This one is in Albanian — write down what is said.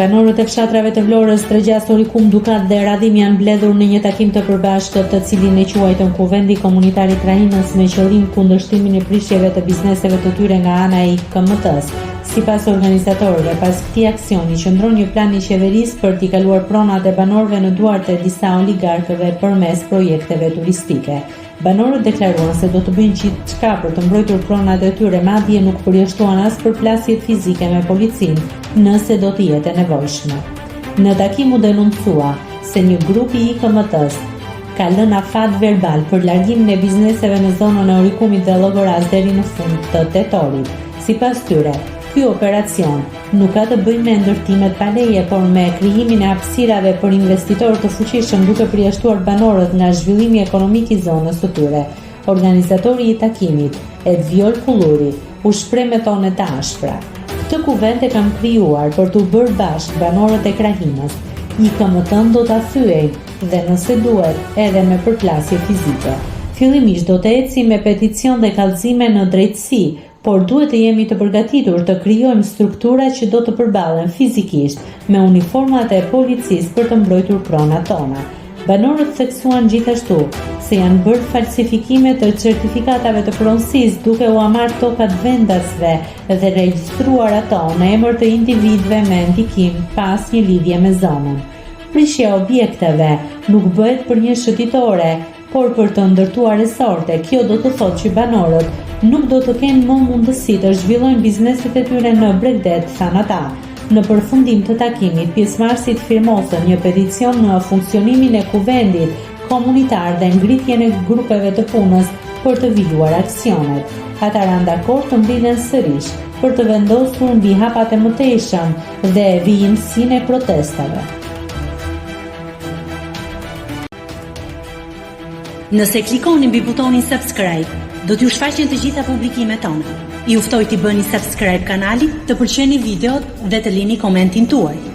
Banorët e fshatrave të Vlorës, Tregjas, Orikum, Dukat dhe Radhim janë mbledhur në një takim të përbashkët, të cilin e quajtën Kuvendi Komunitar i Krahinës, me qëllim kundërshtimin e prishjeve të bizneseve të tyre nga ana e IKMT-s. Sipas organizatorëve, pas këtij aksioni qëndron një plan i qeverisë për t'i kaluar pronat e banorëve në duart e disa oligarkëve përmes projekteve turistike. Banorët deklaruan se do të bëjnë gjithçka për të mbrojtur pronat e tyre, madje nuk përjashtuan as përplasjet fizike me policinë, nëse do të jetë e nevojshme. Në takim u denuncua se një grup i IKMT-s ka lënë afat verbal për largimin e bizneseve në zonën e Orikumit dhe Llogoras deri në fund të tetorit. Sipas tyre, ky operacion nuk ka të bëjë me ndërtimet pa leje, por me krijimin e hapësirave për investitorë të fuqishëm, duke përjashtuar banorët nga zhvillimi ekonomik i zonës së tyre. Organizatori i takimit, Edviol Kulluri, u shpreh me tone të ashpra. Këtë kuvend e kam krijuar për t'u bërë bashkë banorët e Krahinës. IKMT-n do ta thyej dhe nëse duhet edhe me përplasje fizike. Fillimisht do të ecim me peticion dhe kallëzime në drejtësi, por duhet të jemi të përgatitur të krijojmë struktura që do të përballen fizikisht me uniformat e policisë për të mbrojtur pronat tona. Banorët theksuan gjithashtu se janë bërë falsifikime të certifikatave të pronësisë, duke u marrë tokat vendasve dhe regjistruar ato në emër të individëve me ndikim pas një lidhje me zonën. Prishja e objekteve nuk bëhet për një shëtitore, por për të ndërtuar resorte. Kjo do të thotë që banorët nuk do të kenë më mundësi të zhvillojnë bizneset e tyre në Bregdet, thanë ata. Në përfundim të takimit, pjesëmarrësit firmosën një peticion në funksionimin e kuvendit komunitar dhe ngritjen e grupeve të punës për të vijuar aksionet. Ata ranë dakord të mblidhen sërish për të vendosur mbi hapat e mëtejshëm dhe vijimsinë e protestave. Nëse klikoni mbi butonin subscribe, do t'ju shfaqen të gjitha publikimet tona. Ju ftoj t'i bëni subscribe kanalit, të pëlqeni videot dhe të lini komentin tuaj.